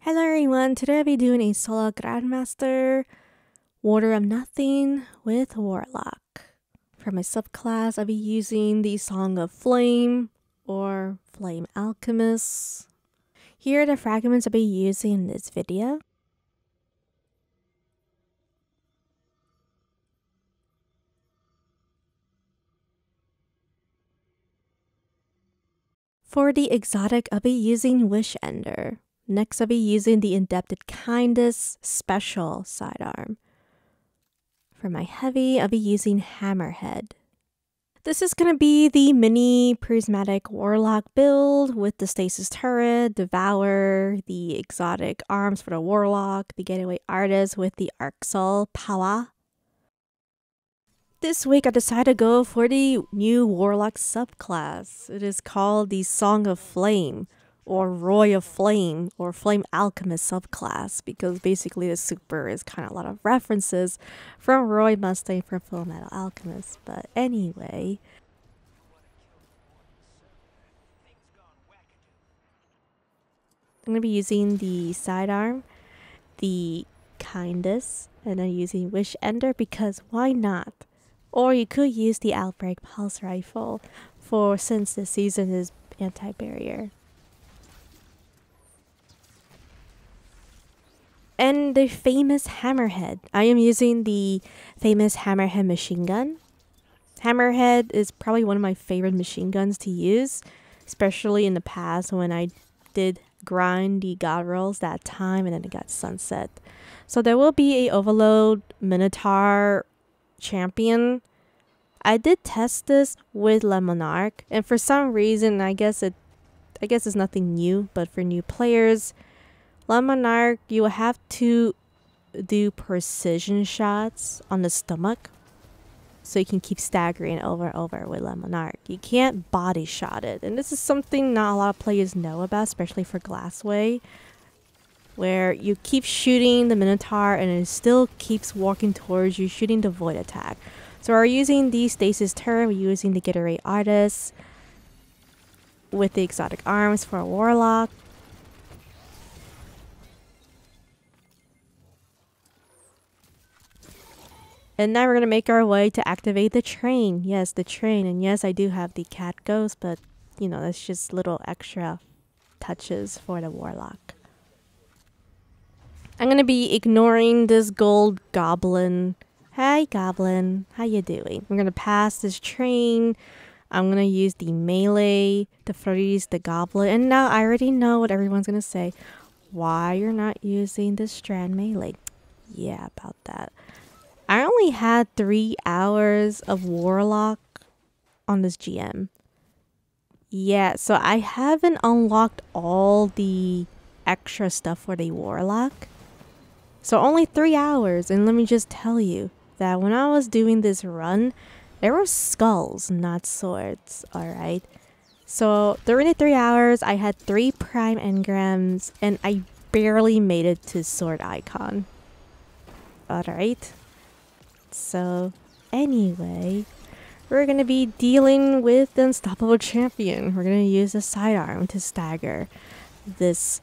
Hello everyone, today I'll be doing a solo Grandmaster Warden of Nothing with Warlock. For my subclass, I'll be using the Song of Flame or Flame Alchemist. Here are the fragments I'll be using in this video. For the exotic, I'll be using Wish Ender. Next, I'll be using the Indebted Kindness Special Sidearm. For my heavy, I'll be using Hammerhead. This is going to be the mini Prismatic Warlock build with the Stasis Turret, Devour, the exotic arms for the Warlock, the Getaway Artist with the Arxol Power. This week I decided to go for the new Warlock subclass. It is called the Song of Flame, or Roy of Flame, or Flame Alchemist subclass, because basically the super is kind of a lot of references from Roy Mustang from Fullmetal Alchemist. But anyway, I'm going to be using the sidearm, the Kindness, and then using Wish Ender because why not? Or you could use the Outbreak Pulse Rifle since this season is anti-barrier. And the famous Hammerhead. I am using the famous Hammerhead machine gun. Hammerhead is probably one of my favorite machine guns to use, especially in the past when I did grind the god rolls that time and then it got sunset. So there will be a Overload Minotaur champion. I did test this with Le Monarch, and for some reason, I guess it's nothing new, but for new players, Le Monarch, you will have to do precision shots on the stomach so you can keep staggering over and over with Le Monarch. You can't body shot it, and this is something not a lot of players know about, especially for Glassway, where you keep shooting the Minotaur and it still keeps walking towards you, shooting the void attack. So we're using the Stasis Turret, we're using the Getaway Artist with the exotic arms for a Warlock. And now we're going to make our way to activate the train. Yes, the train. And yes, I do have the cat ghost, but you know, that's just little extra touches for the Warlock. I'm going to be ignoring this gold goblin. Hi, goblin. How you doing? We're going to pass this train. I'm going to use the melee to freeze the goblin. And now I already know what everyone's going to say. Why you're not using the strand melee? Yeah, about that. I only had 3 hours of Warlock on this GM. Yeah, so I haven't unlocked all the extra stuff for the Warlock. So only 3 hours, and let me just tell you that when I was doing this run, there were skulls, not swords, alright? So during the 3 hours, I had 3 prime engrams, and I barely made it to sword icon. Alright? So anyway, we're going to be dealing with the unstoppable champion. We're going to use a sidearm to stagger this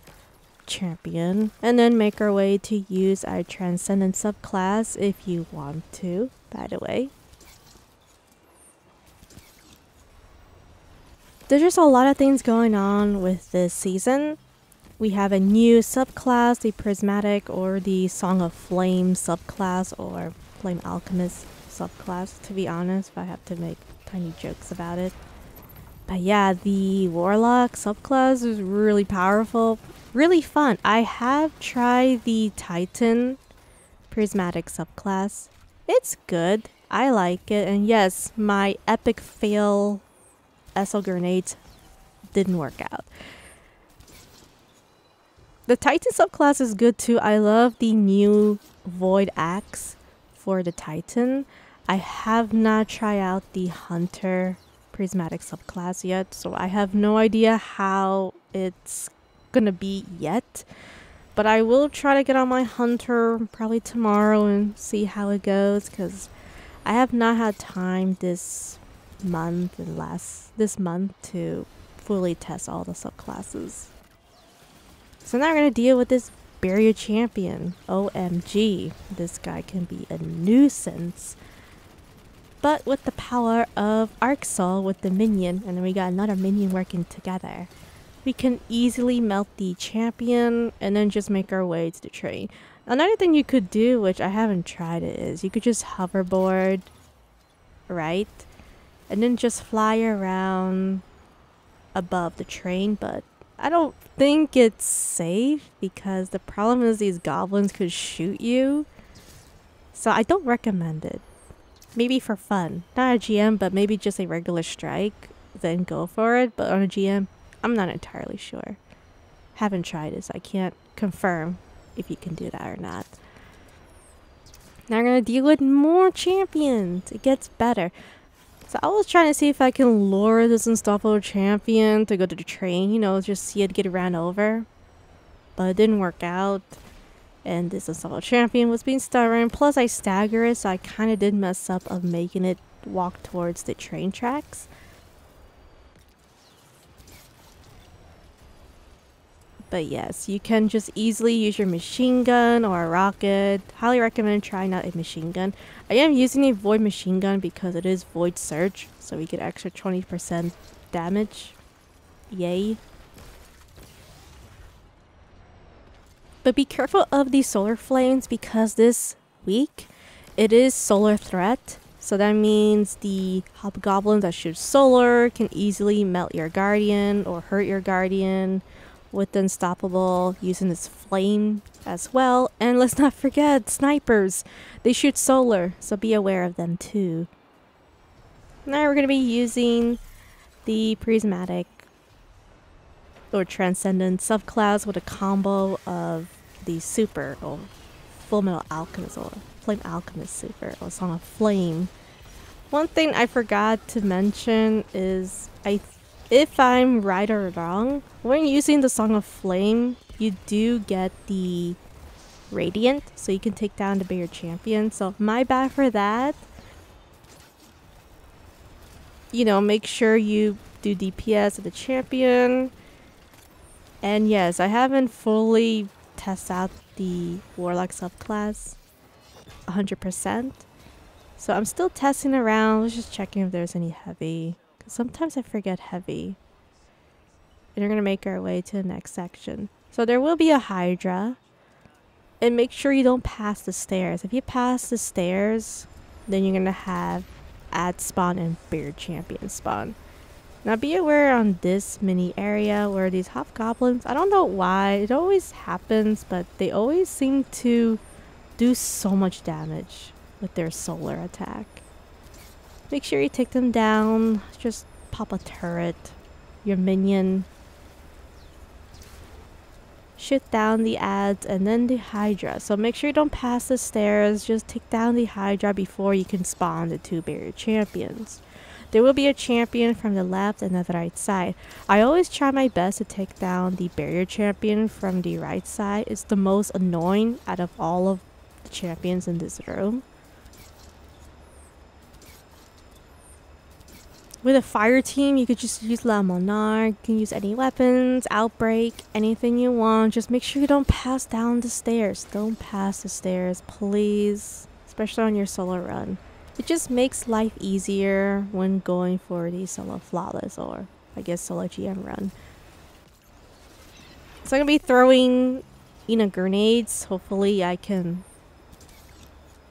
champion and then make our way to use our transcendent subclass if you want to, by the way. There's just a lot of things going on with this season. We have a new subclass, the Prismatic or the Song of Flame subclass or Flame Alchemist subclass, to be honest, if I have to make tiny jokes about it. But yeah, the Warlock subclass is really powerful, really fun. I have tried the Titan Prismatic subclass. It's good. I like it. And yes, my epic fail SL grenades didn't work out. The Titan subclass is good too. I love the new Void Axe for the Titan. I have not tried out the Hunter Prismatic subclass yet, so I have no idea how it's gonna be yet. But I will try to get on my Hunter probably tomorrow and see how it goes, because I have not had time this month and this month to fully test all the subclasses. So now we're gonna deal with this barrier champion. OMG, this guy can be a nuisance. But with the power of Arc Soul with the minion, and then we got another minion working together, we can easily melt the champion and then just make our way to the train. Another thing you could do, which I haven't tried it, is you could just hoverboard, right? And then just fly around above the train, but I don't think it's safe because the problem is these goblins could shoot you. So I don't recommend it. Maybe for fun. Not a GM, but maybe just a regular strike. Then go for it. But on a GM, I'm not entirely sure. Haven't tried it, so I can't confirm if you can do that or not. Now we're going to deal with more champions. It gets better. So I was trying to see if I can lure this unstoppable champion to go to the train. You know, just see it get ran over. But it didn't work out. And this unstoppable champion was being stubborn. Plus I stagger it, so I kind of did mess up of making it walk towards the train tracks. But yes, you can just easily use your machine gun or a rocket. Highly recommend trying out a machine gun. I am using a void machine gun because it is void surge, so we get extra 20% damage. Yay. But be careful of the solar flames because this week it is solar threat. So that means the hobgoblins that shoot solar can easily melt your guardian or hurt your guardian with the unstoppable using this flame as well. And let's not forget snipers. They shoot solar, so be aware of them too. Now we're going to be using the Prismatic or Transcendent subclass with a combo of the super or Full Metal Alchemist or Flame Alchemist super or Song of Flame. One thing I forgot to mention is if I'm right or wrong, when using the Song of Flame, you do get the Radiant, so you can take down the bigger champion. So my bad for that. You know, make sure you do DPS of the champion. And yes, I haven't fully tested out the Warlock subclass 100%. So I'm still testing around. Let's just checking if there's any heavy. Because sometimes I forget heavy. And we're going to make our way to the next section. So there will be a Hydra. And make sure you don't pass the stairs. If you pass the stairs, then you're going to have ad spawn and beard champion spawn. Now be aware on this mini area where these hobgoblins, I don't know why, it always happens, but they always seem to do so much damage with their solar attack. Make sure you take them down, just pop a turret, your minion, shoot down the ads and then the Hydra. So make sure you don't pass the stairs, just take down the Hydra before you can spawn the two barrier champions. There will be a champion from the left and the right side. I always try my best to take down the barrier champion from the right side. It's the most annoying out of all of the champions in this room. With a fire team, you could just use La Monarch, you can use any weapons, outbreak, anything you want. Just make sure you don't pass down the stairs. Don't pass the stairs, please. Especially on your solo run. It just makes life easier when going for the solo flawless or I guess solo GM run. So I'm gonna be throwing, you know, grenades. Hopefully I can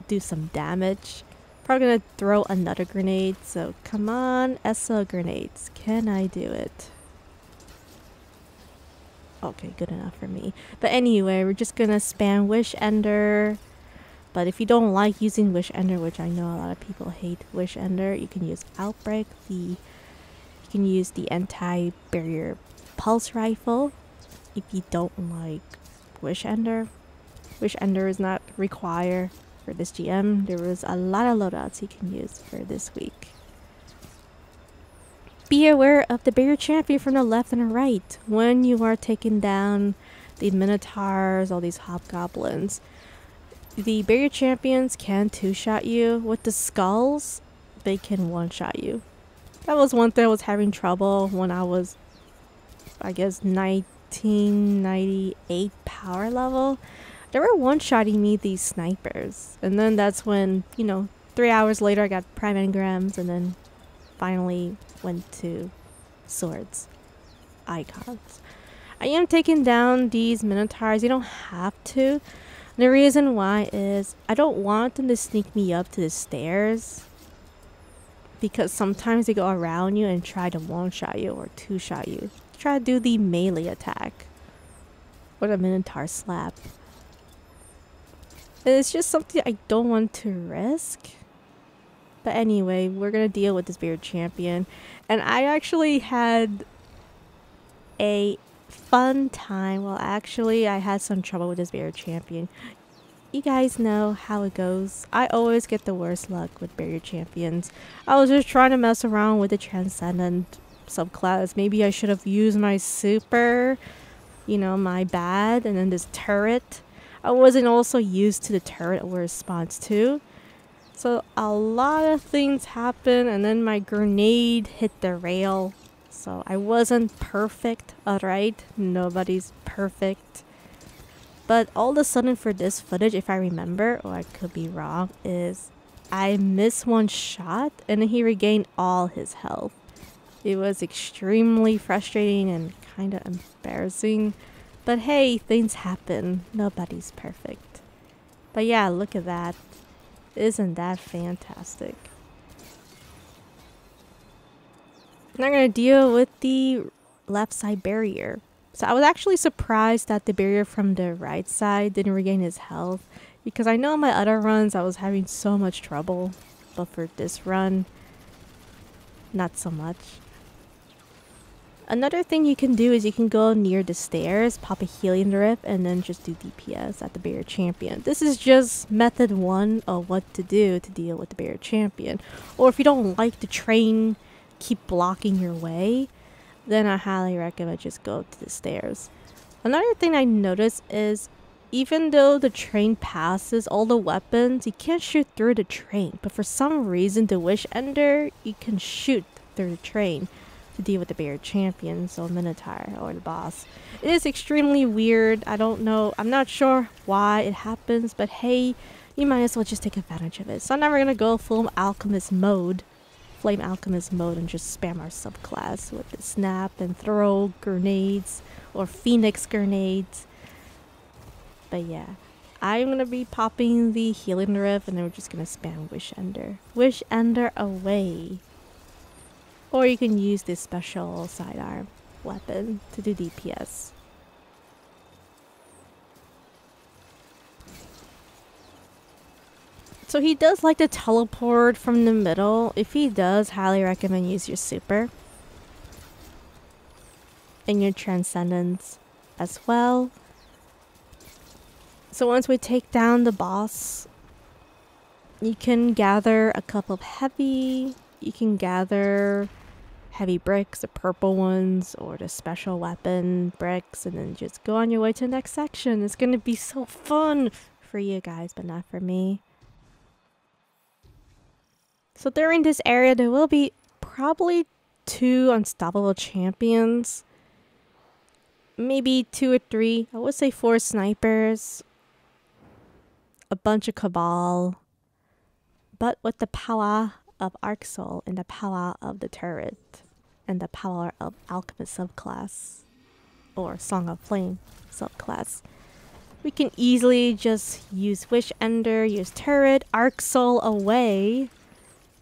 do some damage. Probably gonna throw another grenade. So come on, SO grenades. Can I do it? Okay, good enough for me. But anyway, we're just gonna spam Wish Ender. But if you don't like using Wish Ender, which I know a lot of people hate Wish Ender, you can use Outbreak. You can use the anti-barrier pulse rifle. If you don't like Wish Ender, Wish Ender is not required for this GM. There was a lot of loadouts you can use for this week. Be aware of the barrier champion from the left and the right when you are taking down the minotaurs, all these hobgoblins. The barrier champions can two-shot you. With the skulls, they can one-shot you. That was one thing I was having trouble when I was, I guess, night 1498 power level, they were one-shotting me, these snipers. And then that's when, you know, 3 hours later I got prime engrams and then finally went to swords, icons. I am taking down these minotaurs. You don't have to. The reason why is I don't want them to sneak me up to the stairs, because sometimes they go around you and try to one-shot you or two-shot you. Try to do the melee attack or the minotaur slap. And it's just something I don't want to risk. But anyway, we're gonna deal with this beard champion. And I actually had a fun time. Well, actually, I had some trouble with this beard champion. You guys know how it goes. I always get the worst luck with barrier champions. I was just trying to mess around with the transcendent subclass. Maybe I should have used my super, you know, my bad. And then this turret. I wasn't also used to the turret response too. So a lot of things happened, and then my grenade hit the rail. So I wasn't perfect, alright? Nobody's perfect. But all of a sudden for this footage, if I remember, or I could be wrong, is I missed one shot and then he regained all his health. It was extremely frustrating and kind of embarrassing. But hey, things happen. Nobody's perfect. But yeah, look at that. Isn't that fantastic? And I'm going to deal with the left side barrier. So I was actually surprised that the barrier from the right side didn't regain his health, because I know in my other runs I was having so much trouble, but for this run, not so much. Another thing you can do is you can go near the stairs, pop a healing drip, and then just do DPS at the barrier champion. This is just method 1 of what to do to deal with the barrier champion. Or if you don't like the train keep blocking your way, then I highly recommend just go to the stairs. Another thing I noticed is even though the train passes all the weapons, you can't shoot through the train. But for some reason, the Wish Ender, you can shoot through the train to deal with the barrier champion, so Minotaur or the boss. It is extremely weird. I don't know. I'm not sure why it happens, but hey, you might as well just take advantage of it. So I'm never gonna go full Alchemist mode. Flame Alchemist mode and just spam our subclass with the snap and throw grenades or phoenix grenades. But yeah, I'm gonna be popping the healing rift and then we're just gonna spam Wish Ender. Wish Ender away. Or you can use this special sidearm weapon to do DPS. So he does like to teleport from the middle. If he does, highly recommend use your super. And your transcendence as well. So once we take down the boss, you can gather a couple of heavy. You can gather heavy bricks, the purple ones, or the special weapon bricks, and then just go on your way to the next section. It's gonna be so fun for you guys, but not for me. So during this area, there will be probably 2 unstoppable champions. Maybe 2 or 3. I would say 4 snipers. A bunch of cabal. But with the power of Arc Soul and the power of the turret. And the power of Alchemist subclass. Or Song of Flame subclass. We can easily just use Wish Ender, use turret, Arc Soul away.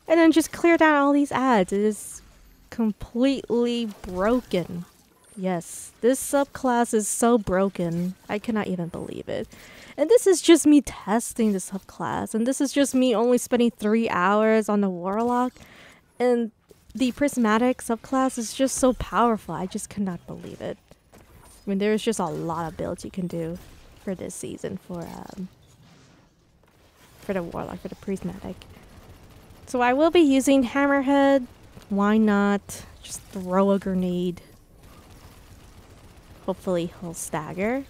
And then just clear down all these ads. It is completely broken. Yes, this subclass is so broken. I cannot even believe it. And this is just me testing the subclass. And this is just me only spending 3 hours on the Warlock. And the Prismatic subclass is just so powerful. I just cannot believe it. I mean, there's just a lot of builds you can do for this season for the Warlock, for the Prismatic. So I will be using Hammerhead. Why not just throw a grenade? Hopefully he'll stagger.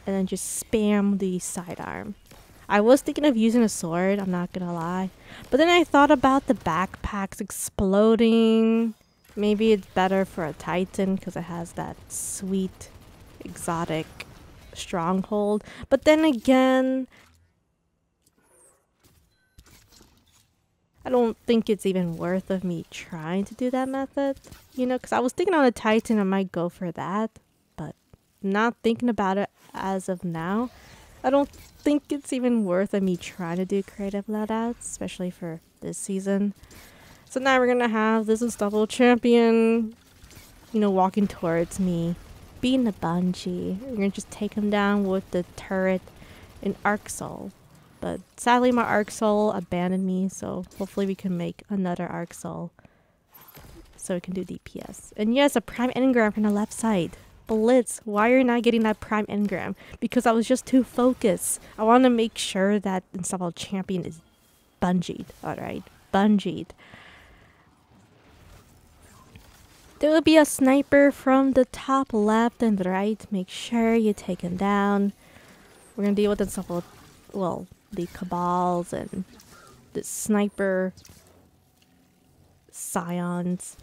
And then just spam the sidearm. I was thinking of using a sword, I'm not gonna lie. But then I thought about the backpacks exploding. Maybe it's better for a Titan because it has that sweet exotic stronghold. But then again, I don't think it's even worth of me trying to do that method, you know, because I was thinking on a Titan I might go for that, but not thinking about it as of now. I don't think it's even worth of me trying to do creative loadouts, especially for this season. So now we're gonna have this unstoppable champion, you know, walking towards me, being a Bungie. We're gonna just take him down with the turret and Arc Soul. But sadly my Arc Soul abandoned me, so hopefully we can make another Arc Soul so we can do DPS. And yes, a Prime Engram from the left side. Blitz, why are you not getting that Prime Engram? Because I was just too focused. I want to make sure that Unstoppable Champion is bungeed, alright? Bungeed. There will be a sniper from the top left and right. Make sure you take him down. We're going to deal with Unstoppable, well, the Cabals and the sniper Scions.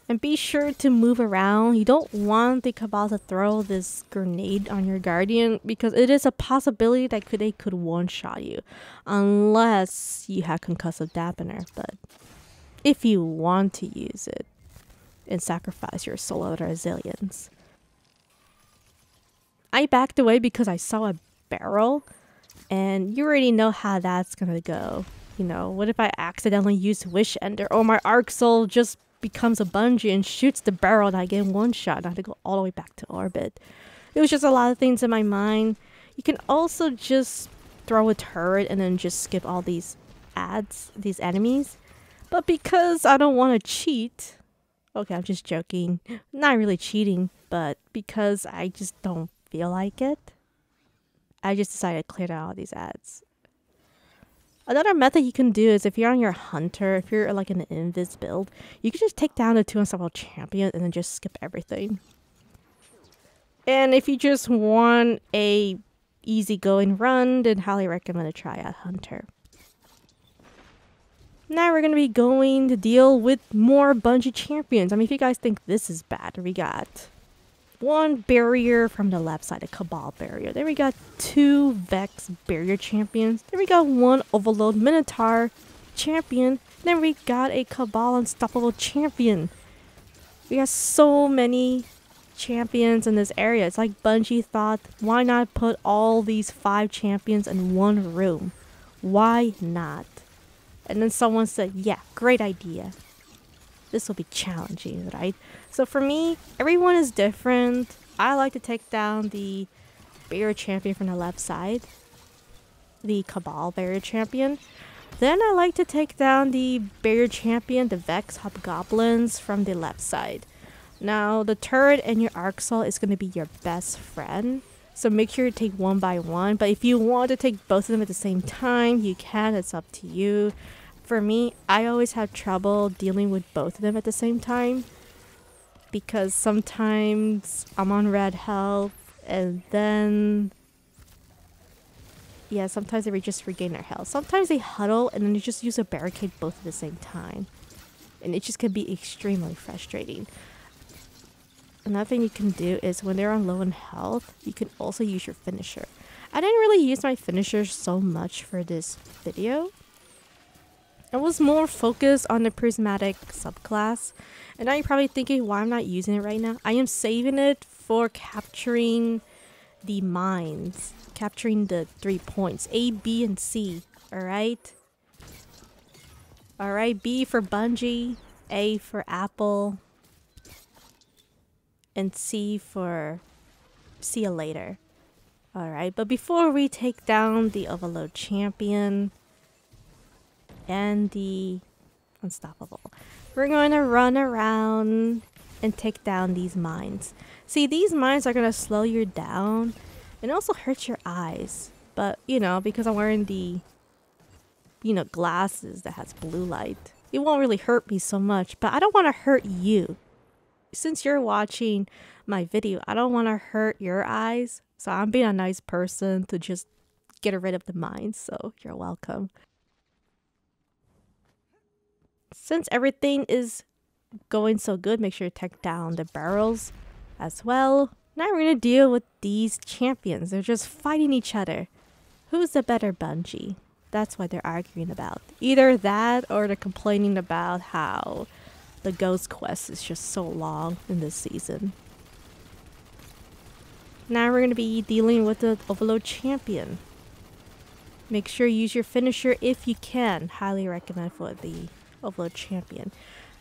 And be sure to move around. You don't want the Cabal to throw this grenade on your Guardian because it is a possibility that they could one-shot you. Unless you have Concussive Dampener. But if you want to use it and sacrifice your soul of resilience. I backed away because I saw a barrel. And you already know how that's gonna go. You know, what if I accidentally use Wish Ender or my Arc Soul just becomes a Bungie and shoots the barrel and I get one shot and I have to go all the way back to orbit. It was just a lot of things in my mind. You can also just throw a turret and then just skip all these these enemies. But because I don't want to cheat, okay, I'm just joking, not really cheating, but because I just don't feel like it, I just decided to clear out all these ads. Another method you can do is if you're on your hunter, if you're like an invis build, you can just take down the 2 unstoppable champion and then just skip everything. And if you just want a easygoing run, then highly recommend to try out hunter. Now we're going to be going to deal with more Bungie champions. I mean, if you guys think this is bad, we got one barrier from the left side, a Cabal barrier. Then we got 2 Vex barrier champions. Then we got 1 Overload Minotaur champion. Then we got a Cabal unstoppable champion. We got so many champions in this area. It's like Bungie thought, why not put all these 5 champions in one room? Why not? And then someone said, yeah, great idea. This will be challenging, right? So for me, everyone is different. I like to take down the barrier champion from the left side, the Cabal barrier champion. Then I like to take down the barrier champion, the Vex Hobgoblins from the left side. Now, the turret and your Arc Soul is going to be your best friend. So make sure you take one by one. But if you want to take both of them at the same time, you can. It's up to you. For me, I always have trouble dealing with both of them at the same time. Because sometimes I'm on red health and then... yeah, sometimes they just regain their health. Sometimes they huddle and then you just use a barricade both at the same time. And it just can be extremely frustrating. Another thing you can do is when they're on low in health, you can also use your finisher. I didn't really use my finisher so much for this video. I was more focused on the Prismatic subclass. And now you're probably thinking why I'm not using it right now. I am saving it for capturing the mines. Capturing the 3 points. A, B, and C. Alright? Alright, B for Bungie. A for Apple. And C for see you later. Alright, but before we take down the Overload Champion and the Unstoppable, we're going to run around and take down these mines. See, these mines are going to slow you down and also hurt your eyes. But, you know, because I'm wearing the, you know, glasses that has blue light, it won't really hurt me so much. But I don't want to hurt you. Since you're watching my video, I don't want to hurt your eyes. So I'm being a nice person to just get rid of the mines. So you're welcome. Since everything is going so good, make sure you take down the barrels as well. Now we're gonna deal with these champions. They're just fighting each other. Who's the better Bungie? That's what they're arguing about. Either that or they're complaining about how the Ghost Quest is just so long in this season. Now we're going to be dealing with the Overload Champion. Make sure you use your finisher if you can. Highly recommend for the Overload Champion.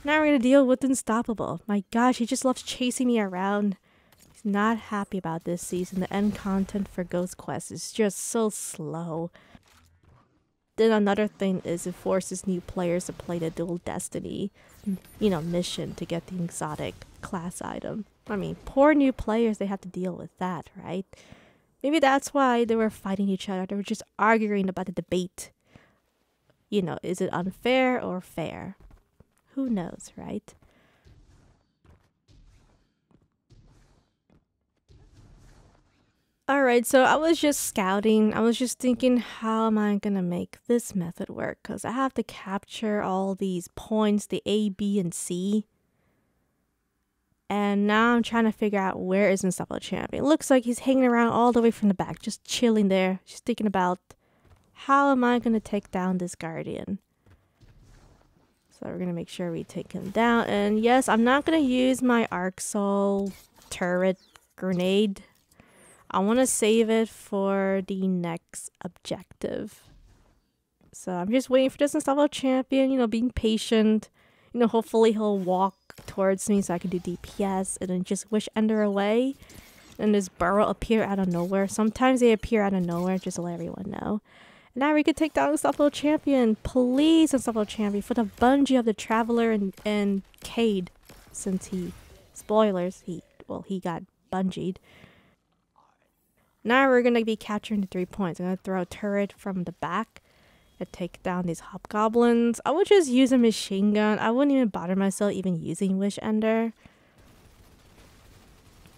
Now we're going to deal with Unstoppable. My gosh, he just loves chasing me around. He's not happy about this season. The end content for Ghost Quest is just so slow. Then another thing is it forces new players to play the dual destiny, mission to get the exotic class item. I mean, poor new players, they have to deal with that, right? Maybe that's why they were fighting each other. They were just arguing about the debate. Is it unfair or fair? Who knows, right? Alright, so I was just scouting. I was just thinking, how am I gonna make this method work? Because I have to capture all these points, the A, B, and C. And now I'm trying to figure out where is Unstoppable Champion. It looks like he's hanging around all the way from the back, just chilling there. Just thinking about, how am I gonna take down this Guardian? So we're gonna make sure we take him down. And yes, I'm not gonna use my Arc Soul turret grenade. I want to save it for the next objective. So I'm just waiting for this Unstoppable Champion, being patient. Hopefully he'll walk towards me so I can do DPS and then just wish Ender away. And this burrow appear out of nowhere. Sometimes they appear out of nowhere, just to let everyone know. And now we can take down Unstoppable Champion. Please, Unstoppable Champion, for the Bungie of the Traveler and Cade. Since spoilers, he got bungied. Now we're going to be capturing the 3 points. I'm going to throw a turret from the back and take down these hobgoblins. I would just use a machine gun. I wouldn't even bother myself even using Wish Ender.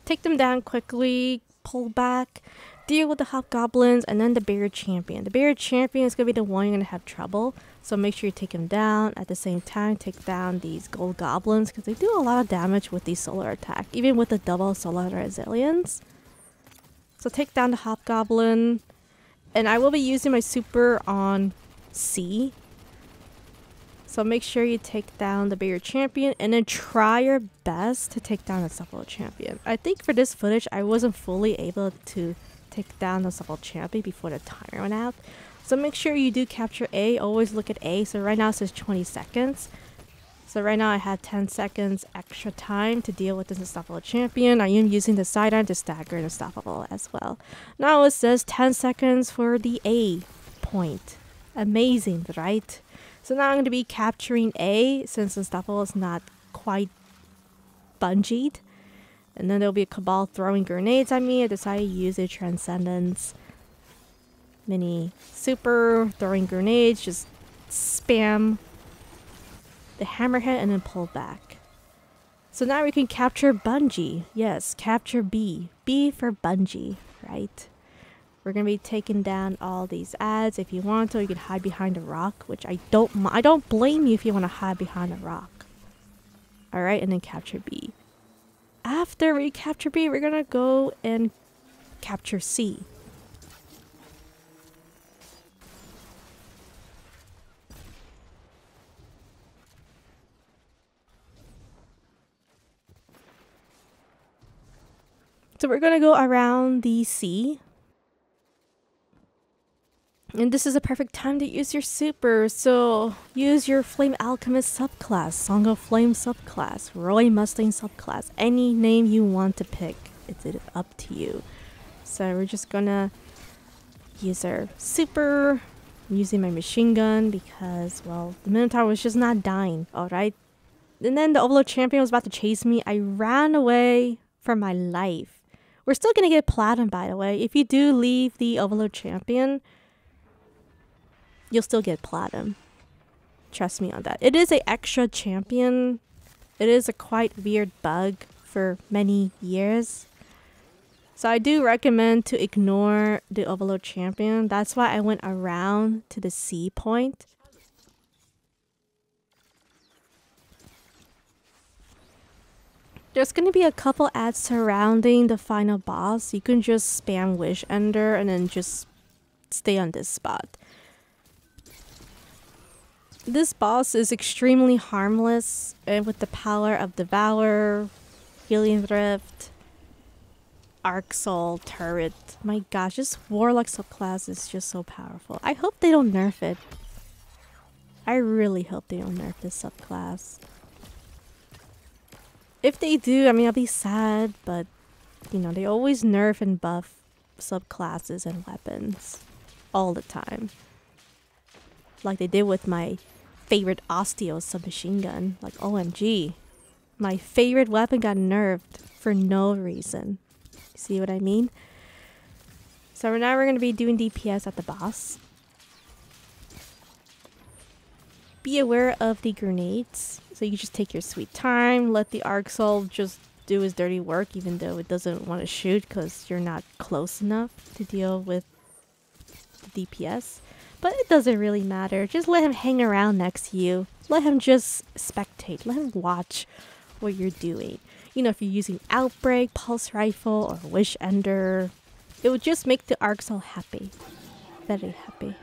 Take them down quickly, pull back, deal with the hobgoblins, and then the Barrier Champion. The Barrier Champion is going to be the one you're going to have trouble. So make sure you take him down. At the same time, take down these gold goblins because they do a lot of damage with the solar attack. Even with the double solar resilience. So take down the hobgoblin, and I will be using my super on C. So make sure you take down the Barrier Champion, and then try your best to take down the Unstoppable Champion. I think for this footage, I wasn't fully able to take down the Unstoppable Champion before the timer went out. So make sure you do capture A. Always look at A. So right now it says 20 seconds. So right now I have 10 seconds extra time to deal with this Unstoppable Champion. I am using the sidearm to stagger Unstoppable as well. Now it says 10 seconds for the A point. Amazing, right? So now I'm going to be capturing A since Unstoppable is not quite bungied. And then there'll be a Cabal throwing grenades at me. I decided to use a Transcendence mini super, throwing grenades, just spam the Hammerhead and then pull back. So now we can capture Bungie. Yes, capture B. B for Bungie, right? We're gonna be taking down all these ads. If you want to, you can hide behind a rock, which I don't blame you if you want to hide behind a rock. Alright, and then capture B. After we capture B, we're gonna go and capture C. So we're gonna go around the C. And this is a perfect time to use your super. So use your Flame Alchemist subclass, Song of Flame subclass, Roy Mustang subclass, any name you want to pick. It's up to you. So we're just gonna use our super. I'm using my machine gun because, well, the Minotaur was just not dying, alright? And then the Overload Champion was about to chase me. I ran away for my life. We're still gonna get platinum, by the way. If you do leave the Overload Champion, you'll still get platinum. Trust me on that. It is an extra champion. It is a quite weird bug for many years. So I do recommend to ignore the Overload Champion. That's why I went around to the C point. There's going to be a couple ads surrounding the final boss. You can just spam Wish Ender and then just stay on this spot. This boss is extremely harmless and with the power of Devour, Healing Thrift, Arc Soul, Turret. My gosh, this Warlock subclass is just so powerful. I hope they don't nerf it. I really hope they don't nerf this subclass. If they do, I mean, I'll be sad, but, you know, they always nerf and buff subclasses and weapons all the time. Like they did with my favorite Osteo submachine gun. Like, OMG. My favorite weapon got nerfed for no reason. See what I mean? So now we're going to be doing DPS at the boss. Be aware of the grenades. So you just take your sweet time, let the Arc Soul just do his dirty work, even though it doesn't want to shoot because you're not close enough to deal with the DPS. But it doesn't really matter. Just let him hang around next to you. Let him just spectate. Let him watch what you're doing. You know, if you're using Outbreak, Pulse Rifle, or Wish Ender, it would just make the Arc Soul happy. Very happy.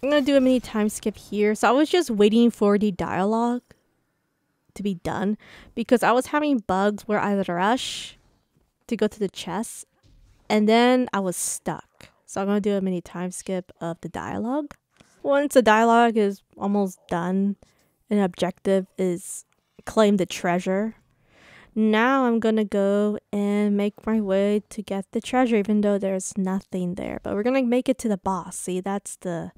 I'm gonna do a mini time skip here. So I was just waiting for the dialogue to be done because I was having bugs where I would rush to go to the chest and then I was stuck. So I'm gonna do a mini time skip of the dialogue. Once the dialogue is almost done, an objective is claim the treasure. Now I'm gonna go and make my way to get the treasure even though there's nothing there. But we're gonna make it to the boss. See, that's the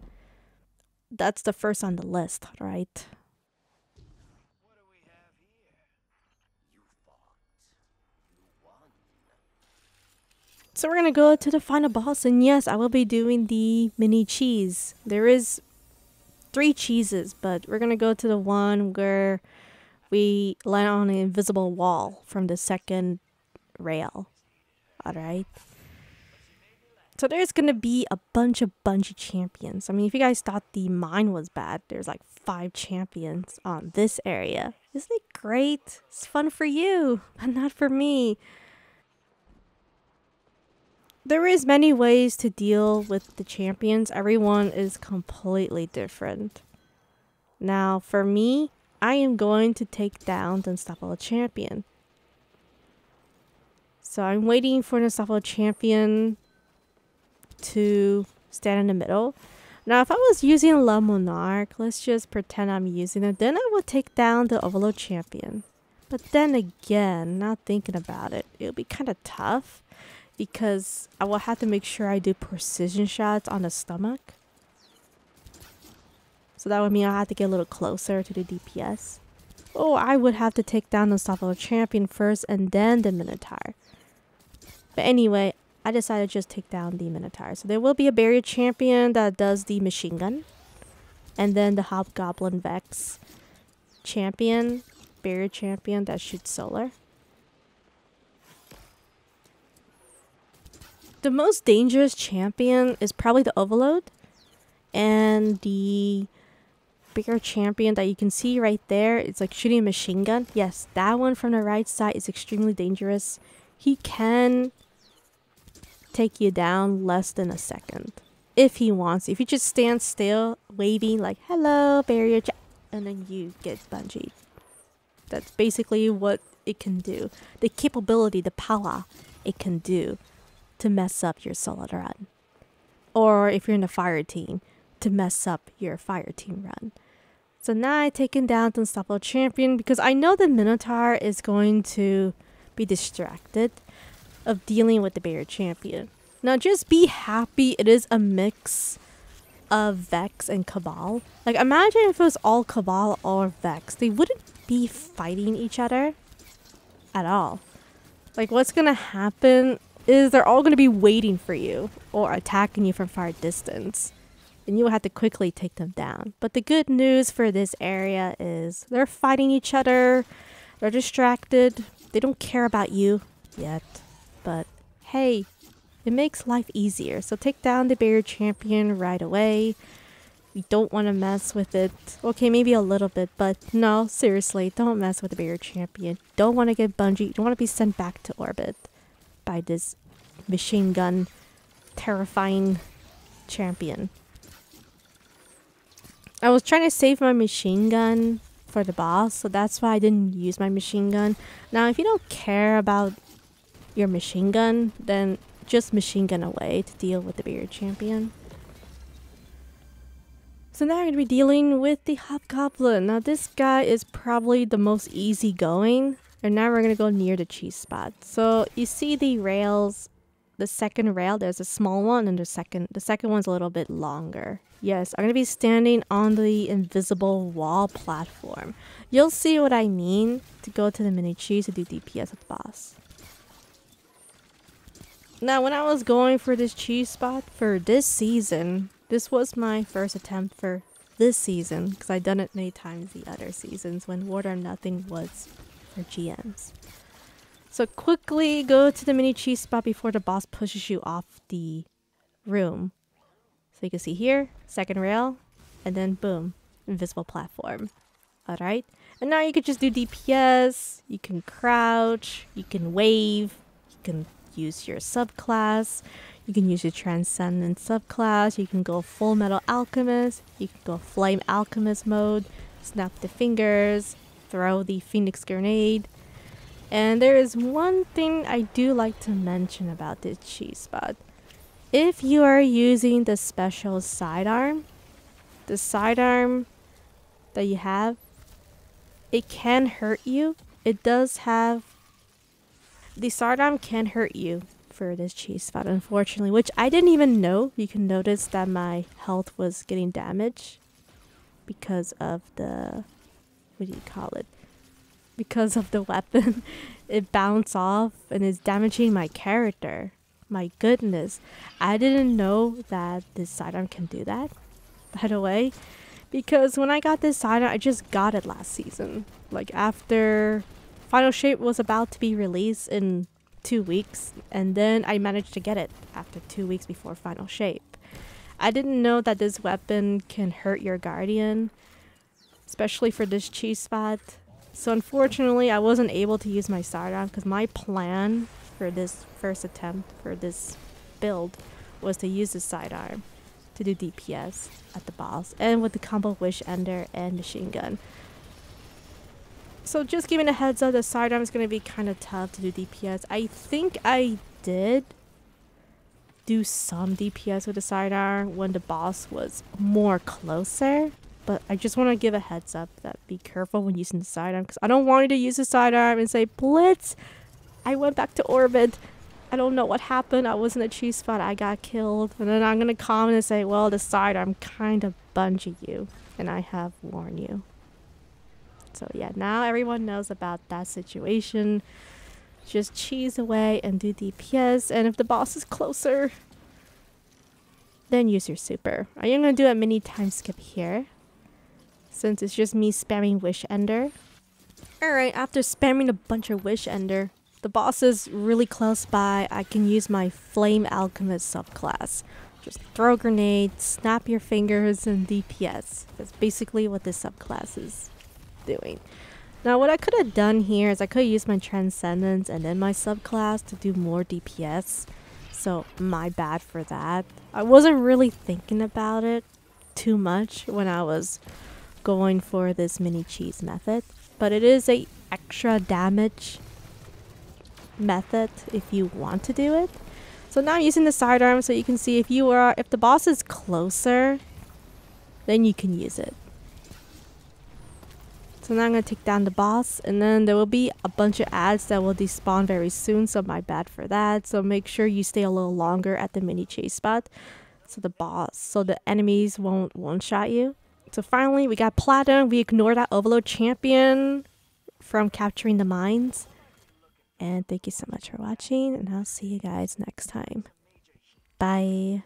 first on the list, right? What do we have here? You fought. You won. So we're gonna go to the final boss, and yes, I will be doing the mini cheese. There is 3 cheeses, but we're gonna go to the one where we land on an invisible wall from the second rail. Alright. So there's gonna be a bunch of Bungie Champions. I mean, if you guys thought the mine was bad, there's like 5 champions on this area. Isn't it great? It's fun for you, but not for me. There is many ways to deal with the champions. Everyone is completely different. Now, for me, I am going to take down the Unstoppable Champion. So I'm waiting for the Unstoppable Champion to stand in the middle. Now, if I was using La Monarch, let's just pretend I'm using it, then I would take down the Overload Champion. But then again, not thinking about it, it'll be kind of tough because I will have to make sure I do precision shots on the stomach. So that would mean I have to get a little closer to the DPS. Oh, I would have to take down the Unstoppable Champion first and then the Minotaur. But anyway, I decided to just take down the Minotaur. So there will be a Barrier Champion that does the machine gun. And then the Hobgoblin Vex Champion, Barrier Champion that shoots solar. The most dangerous champion is probably the Overload. And the Barrier Champion that you can see right there, it's like shooting a machine gun. Yes, that one from the right side is extremely dangerous. He can take you down less than a second if he wants. If you just stand still waving like hello barrier and then you get bungeed. That's basically what it can do. The capability, the power it can do to mess up your solo run, or if you're in a fire team, to mess up your fire team run. So now I've taken down the Unstoppable Champion because I know the Minotaur is going to be distracted of dealing with the Barrier Champion. Now just be happy it is a mix of Vex and Cabal. Like imagine if it was all Cabal or Vex. They wouldn't be fighting each other at all. Like what's gonna happen is they're all gonna be waiting for you or attacking you from far distance. And you will have to quickly take them down. But the good news for this area is they're fighting each other. They're distracted. They don't care about you yet. But hey, it makes life easier. So take down the Barrier Champion right away. We don't want to mess with it. Okay, maybe a little bit, but no, seriously, don't mess with the bigger champion. Don't want to get Bungie. Don't want to be sent back to orbit by this machine gun, terrifying champion. I was trying to save my machine gun for the boss, so that's why I didn't use my machine gun. Now, if you don't care about your machine gun, then just machine gun away to deal with the bigger champion. So now we're going to be dealing with the Hobgoblin. Now this guy is probably the most easygoing. And now we're going to go near the cheese spot. So you see the rails, the second rail, there's a small one, and the second one's a little bit longer. Yes, I'm going to be standing on the invisible wall platform. You'll see what I mean to go to the mini cheese to do DPS with the boss. Now when I was going for this cheese spot for this season, this was my first attempt for this season because I'd done it many times the other seasons when Warden of Nothing was for GMs. So quickly go to the mini cheese spot before the boss pushes you off the room. So you can see here, second rail, and then boom, invisible platform. Alright, and now you can just do DPS, you can crouch, you can wave, you can use your subclass, you can use your transcendent subclass, you can go full metal alchemist, you can go flame alchemist mode, snap the fingers, throw the phoenix grenade. And there is one thing I do like to mention about this cheese spot. If you are using the special sidearm, the sidearm that you have, it can hurt you. It does have... The sidearm can hurt you for this cheese spot, unfortunately, which I didn't even know. You can notice that my health was getting damaged because of the... What do you call it? Because of the weapon. It bounced off and is damaging my character. My goodness. I didn't know that this sidearm can do that, by the way. Because when I got this sidearm, I just got it last season. Like after Final Shape was about to be released in 2 weeks. And then I managed to get it after 2 weeks before Final Shape. I didn't know that this weapon can hurt your guardian. Especially for this cheese spot. So unfortunately, I wasn't able to use my sidearm because my plan for this first attempt for this build was to use the sidearm to do DPS at the boss and with the combo Wish Ender and machine gun. So just giving a heads up, the sidearm is going to be kind of tough to do DPS. I think I did do some DPS with the sidearm when the boss was more closer. But I just want to give a heads up that be careful when using the sidearm. Because I don't want you to use the sidearm and say, Blitz, I went back to orbit. I don't know what happened. I was in a cheese spot. I got killed. And then I'm going to comment and say, well, the sidearm kind of bungee you. And I have warned you. So yeah, now everyone knows about that situation. Just cheese away and do DPS. And if the boss is closer, then use your super. I am going to do a mini time skip here, since it's just me spamming Wish Ender. Alright, after spamming a bunch of Wish Ender, the boss is really close by. I can use my Flame Alchemist subclass. Just throw grenades, snap your fingers, and DPS. That's basically what this subclass is doing. Now what I could have done here is I could have used my Transcendence and then my subclass to do more DPS. So my bad for that. I wasn't really thinking about it too much when I was going for this mini cheese method, but it is a extra damage method if you want to do it. So now I'm using the sidearm so you can see if the boss is closer, then you can use it. So now I'm going to take down the boss, and then there will be a bunch of ads that will despawn very soon, so my bad for that. So make sure you stay a little longer at the mini chase spot so the enemies won't one-shot you. So finally, we got Platinum. We ignored that Overload champion from capturing the mines. And thank you so much for watching, and I'll see you guys next time. Bye.